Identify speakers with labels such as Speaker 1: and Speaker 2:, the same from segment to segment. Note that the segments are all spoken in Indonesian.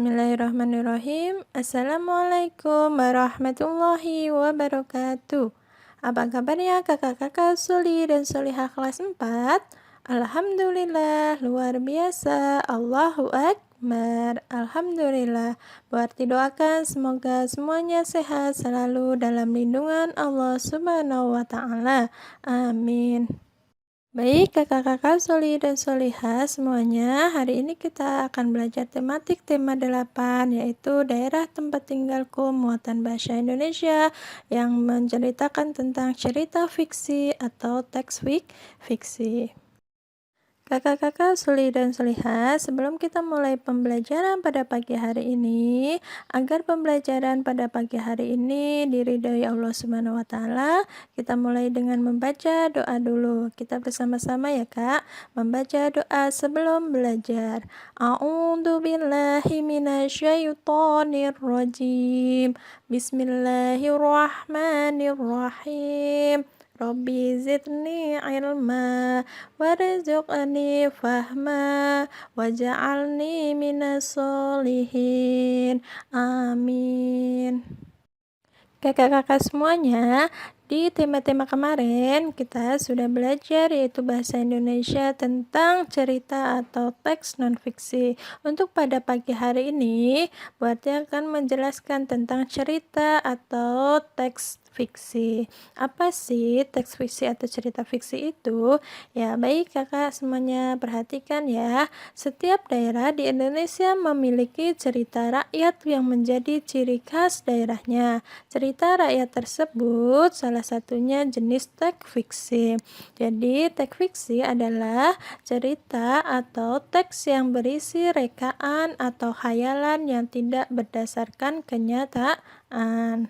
Speaker 1: Bismillahirrahmanirrahim. Assalamualaikum warahmatullahi wabarakatuh. Apa kabarnya kakak-kakak soli dan solihah kelas 4? Alhamdulillah, luar biasa. Allahu Akbar. Alhamdulillah. Berarti doakan semoga semuanya sehat selalu dalam lindungan Allah Subhanahu wa Ta'ala. Amin. Baik, kakak-kakak soli dan solihah semuanya, hari ini kita akan belajar tematik tema 8, yaitu daerah tempat tinggalku muatan bahasa Indonesia yang menceritakan tentang cerita fiksi atau teks fiksi. Kakak-kakak soli dan solihah, sebelum kita mulai pembelajaran pada pagi hari ini, agar pembelajaran pada pagi hari ini diridhoi Allah Subhanahu wa Ta'ala, kita mulai dengan membaca doa dulu. Kita bersama-sama ya Kak, membaca doa sebelum belajar. A'udzu billahi minasyaitonir rajim. Bismillahirrahmanirrahim. Rabbi zidni ilma warzuqni fahma waj'alni minas solihin. Amin. Kakak-kakak semuanya, di tema-tema kemarin kita sudah belajar yaitu bahasa Indonesia tentang cerita atau teks non-fiksi. Untuk pada pagi hari ini, berarti akan menjelaskan tentang cerita atau teks fiksi. Apa sih teks fiksi atau cerita fiksi itu? Ya, baik kakak semuanya perhatikan ya. Setiap daerah di Indonesia memiliki cerita rakyat yang menjadi ciri khas daerahnya. Cerita rakyat tersebut salah satunya jenis teks fiksi. Jadi, teks fiksi adalah cerita atau teks yang berisi rekaan atau khayalan yang tidak berdasarkan kenyataan.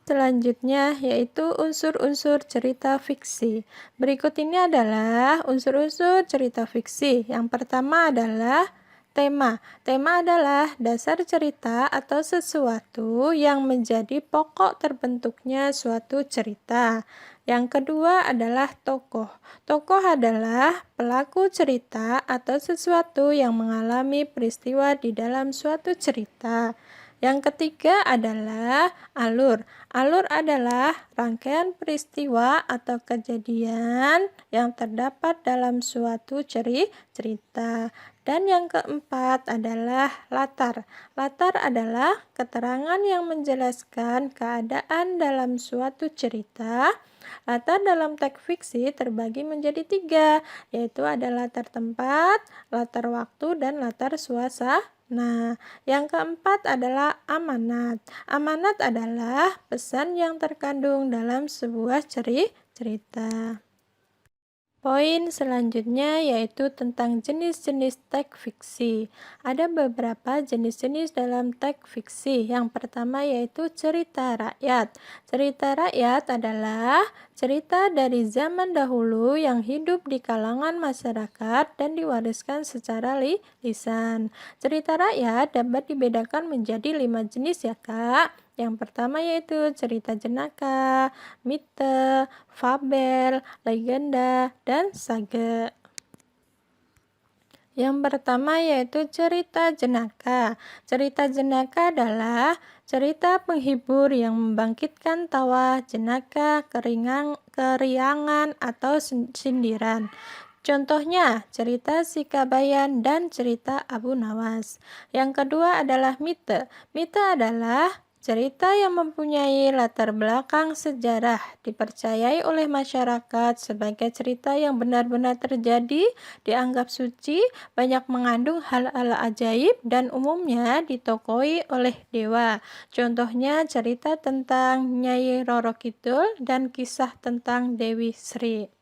Speaker 1: Selanjutnya yaitu unsur-unsur cerita fiksi. Berikut ini adalah unsur-unsur cerita fiksi. Yang pertama adalah tema. Tema adalah dasar cerita atau sesuatu yang menjadi pokok terbentuknya suatu cerita. Yang kedua adalah tokoh. Tokoh adalah pelaku cerita atau sesuatu yang mengalami peristiwa di dalam suatu cerita. Yang ketiga adalah alur. Alur adalah rangkaian peristiwa atau kejadian yang terdapat dalam suatu cerita. Dan yang keempat adalah latar. Latar adalah keterangan yang menjelaskan keadaan dalam suatu cerita. Latar dalam teks fiksi terbagi menjadi 3, yaitu ada latar tempat, latar waktu, dan latar suasana. Nah, yang keempat adalah amanat. Amanat adalah pesan yang terkandung dalam sebuah cerita. Poin selanjutnya yaitu tentang jenis-jenis teks fiksi. Ada beberapa jenis-jenis dalam teks fiksi. Yang pertama yaitu cerita rakyat. Cerita rakyat adalah cerita dari zaman dahulu yang hidup di kalangan masyarakat dan diwariskan secara lisan. Cerita rakyat dapat dibedakan menjadi 5 jenis ya Kak. Yang pertama yaitu cerita jenaka, mite, fabel, legenda, dan saga. Yang pertama yaitu cerita jenaka. Cerita jenaka adalah cerita penghibur yang membangkitkan tawa, jenaka, keriangan, atau sindiran. Contohnya, cerita Si Kabayan dan cerita Abu Nawas. Yang kedua adalah mite. Mite adalah cerita yang mempunyai latar belakang sejarah, dipercayai oleh masyarakat sebagai cerita yang benar-benar terjadi, dianggap suci, banyak mengandung hal-hal ajaib, dan umumnya ditokoi oleh dewa. Contohnya cerita tentang Nyai Roro Kidul dan kisah tentang Dewi Sri.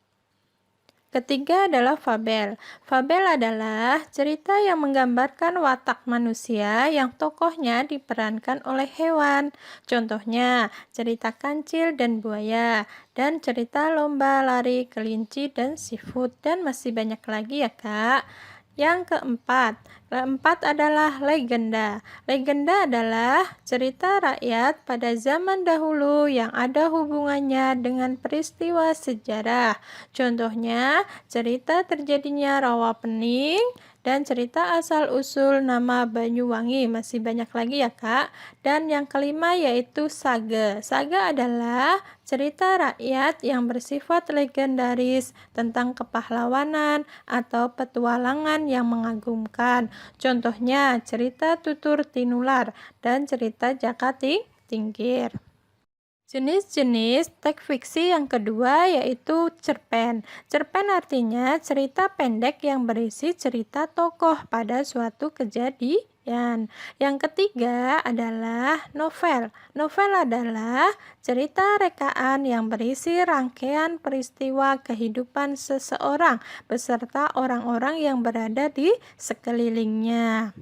Speaker 1: Ketiga adalah fabel. Fabel adalah cerita yang menggambarkan watak manusia yang tokohnya diperankan oleh hewan. Contohnya, cerita kancil dan buaya, dan cerita lomba lari kelinci dan siput, dan masih banyak lagi ya Kak. Yang keempat adalah legenda. Legenda adalah cerita rakyat pada zaman dahulu yang ada hubungannya dengan peristiwa sejarah. Contohnya, cerita terjadinya Rawa Pening dan cerita asal-usul nama Banyuwangi. Masih banyak lagi ya, Kak. Dan yang kelima yaitu saga. Saga adalah cerita rakyat yang bersifat legendaris tentang kepahlawanan atau petualangan yang mengagumkan. Contohnya cerita Tutur Tinular dan cerita Jaka Tingkir. Jenis-jenis teks fiksi yang kedua yaitu cerpen. Cerpen artinya cerita pendek yang berisi cerita tokoh pada suatu kejadian. Yang ketiga adalah novel. Novel adalah cerita rekaan yang berisi rangkaian peristiwa kehidupan seseorang beserta orang-orang yang berada di sekelilingnya.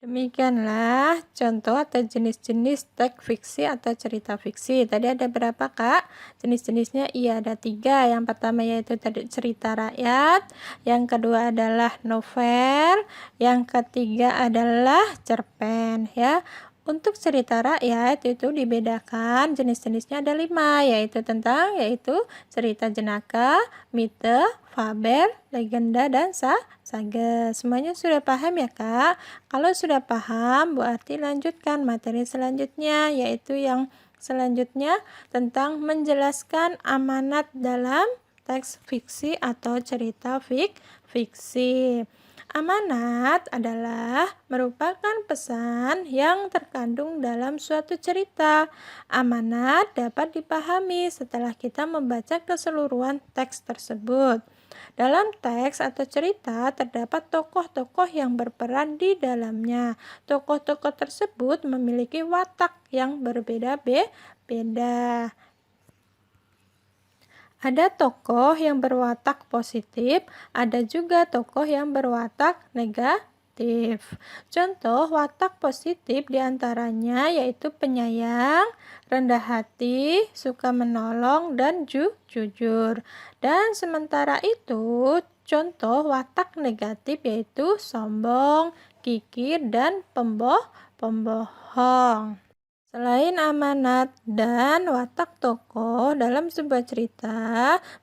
Speaker 1: Demikianlah contoh atau jenis-jenis teks fiksi atau cerita fiksi. Tadi ada berapa, Kak? Jenis-jenisnya iya ada 3. Yang pertama yaitu tadi cerita rakyat, yang kedua adalah novel, yang ketiga adalah cerpen ya. Untuk cerita rakyat itu dibedakan jenis-jenisnya ada 5, yaitu cerita jenaka, mite, fabel, legenda, dan saga. Semuanya sudah paham ya, Kak? Kalau sudah paham, berarti lanjutkan materi selanjutnya, yaitu yang selanjutnya tentang menjelaskan amanat dalam teks fiksi atau cerita fiksi. Amanat adalah merupakan pesan yang terkandung dalam suatu cerita. Amanat dapat dipahami setelah kita membaca keseluruhan teks tersebut. Dalam teks atau cerita terdapat tokoh-tokoh yang berperan di dalamnya. Tokoh-tokoh tersebut memiliki watak yang berbeda-beda. Ada tokoh yang berwatak positif, ada juga tokoh yang berwatak negatif. Contoh watak positif diantaranya yaitu penyayang, rendah hati, suka menolong, dan jujur. Dan sementara itu, contoh watak negatif yaitu sombong, kikir, dan pembohong. Selain amanat dan watak tokoh dalam sebuah cerita,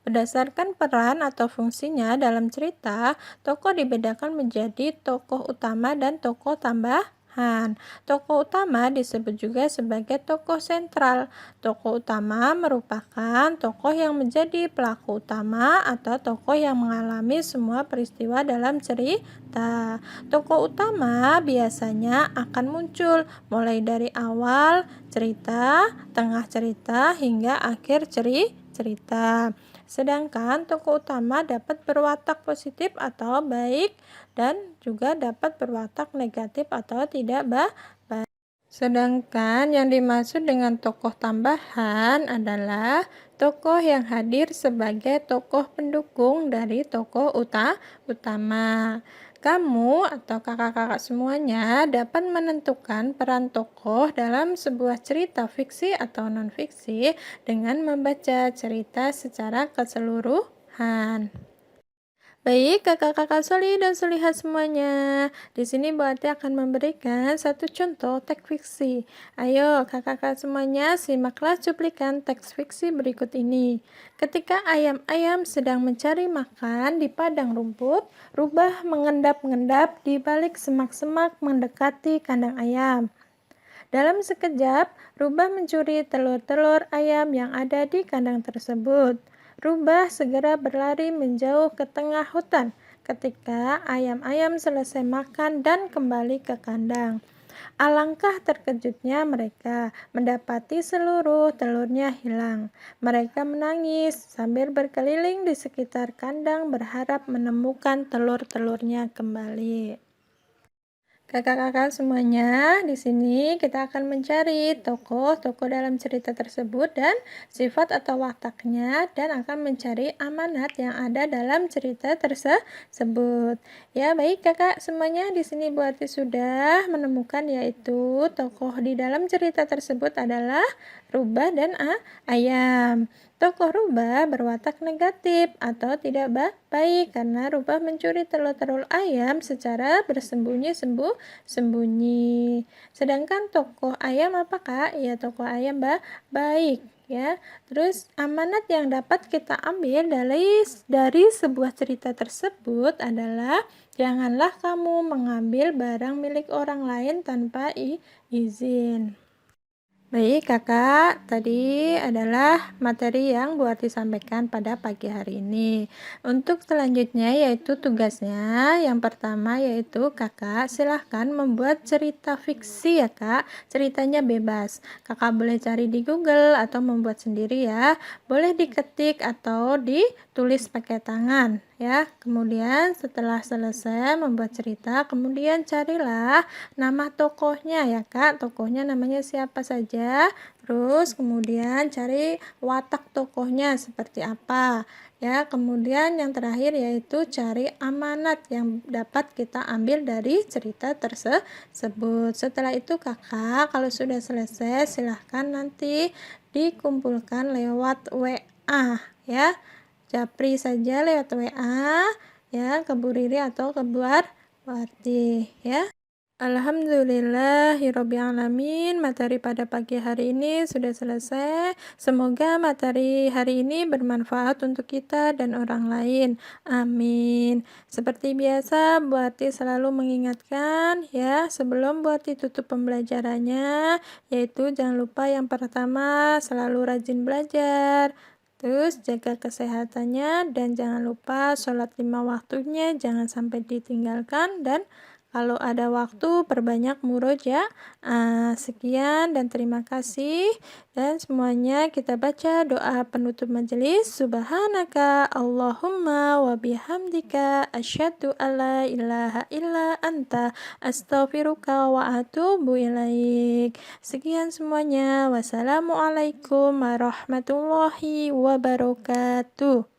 Speaker 1: berdasarkan peran atau fungsinya dalam cerita, tokoh dibedakan menjadi tokoh utama dan tokoh tambahan. Tokoh utama disebut juga sebagai tokoh sentral. Tokoh utama merupakan tokoh yang menjadi pelaku utama atau tokoh yang mengalami semua peristiwa dalam cerita. Tokoh utama biasanya akan muncul mulai dari awal cerita, tengah cerita, hingga akhir cerita. Sedangkan tokoh utama dapat berwatak positif atau baik dan juga dapat berwatak negatif atau tidak baik. Sedangkan yang dimaksud dengan tokoh tambahan adalah tokoh yang hadir sebagai tokoh pendukung dari tokoh utama. Kamu atau kakak-kakak semuanya dapat menentukan peran tokoh dalam sebuah cerita fiksi atau non-fiksi dengan membaca cerita secara keseluruhan. Baik, kakak-kakak Soli dan Solihat semuanya. Di sini Bu Ati akan memberikan satu contoh teks fiksi. Ayo, kakak-kakak semuanya, simaklah cuplikan teks fiksi berikut ini. Ketika ayam-ayam sedang mencari makan di padang rumput, Rubah mengendap-endap di balik semak-semak mendekati kandang ayam. Dalam sekejap, Rubah mencuri telur-telur ayam yang ada di kandang tersebut. Rubah segera berlari menjauh ke tengah hutan ketika ayam-ayam selesai makan dan kembali ke kandang. Alangkah terkejutnya mereka mendapati seluruh telurnya hilang. Mereka menangis sambil berkeliling di sekitar kandang berharap menemukan telur-telurnya kembali. Kakak-kakak semuanya, di sini kita akan mencari tokoh-tokoh dalam cerita tersebut dan sifat atau wataknya dan akan mencari amanat yang ada dalam cerita tersebut. Ya, baik Kakak semuanya, di sini Bu Ati sudah menemukan yaitu tokoh di dalam cerita tersebut adalah Rubah dan Ayam. Tokoh Rubah berwatak negatif atau tidak baik karena Rubah mencuri telur-telur ayam secara bersembunyi-sembunyi. Sedangkan tokoh Ayam apa Kak? Ya, tokoh Ayam baik ya. Terus amanat yang dapat kita ambil dari sebuah cerita tersebut adalah janganlah kamu mengambil barang milik orang lain tanpa izin. Baik Kakak, tadi adalah materi yang Bu Arti sampaikan pada pagi hari ini. Untuk selanjutnya yaitu tugasnya, yang pertama yaitu Kakak silahkan membuat cerita fiksi ya Kak. Ceritanya bebas, Kakak boleh cari di Google atau membuat sendiri ya. Boleh diketik atau ditulis pakai tangan ya. Kemudian setelah selesai membuat cerita, kemudian carilah nama tokohnya ya Kak. Tokohnya namanya siapa saja. Terus kemudian cari watak tokohnya seperti apa. Ya, kemudian yang terakhir yaitu cari amanat yang dapat kita ambil dari cerita tersebut. Setelah itu Kakak kalau sudah selesai silahkan nanti dikumpulkan lewat WA ya. Japri saja lewat WA ya ke Bu Riri atau ke Bu Arti ya. Alhamdulillahirrabbilalamin, materi pada pagi hari ini sudah selesai. Semoga materi hari ini bermanfaat untuk kita dan orang lain. Amin. Seperti biasa, Bu Ati selalu mengingatkan ya, sebelum Bu Ati tutup pembelajarannya, yaitu jangan lupa yang pertama selalu rajin belajar. Terus jaga kesehatannya dan jangan lupa sholat 5 waktunya jangan sampai ditinggalkan dan kalau ada waktu perbanyak murojaah. Sekian dan terima kasih. Dan semuanya kita baca doa penutup majelis. Subhanaka Allahumma wa bihamdika asyhadu alla ilaha illa anta astaghfiruka wa atubu ilaik. Sekian semuanya. Wassalamualaikum warahmatullahi wabarakatuh.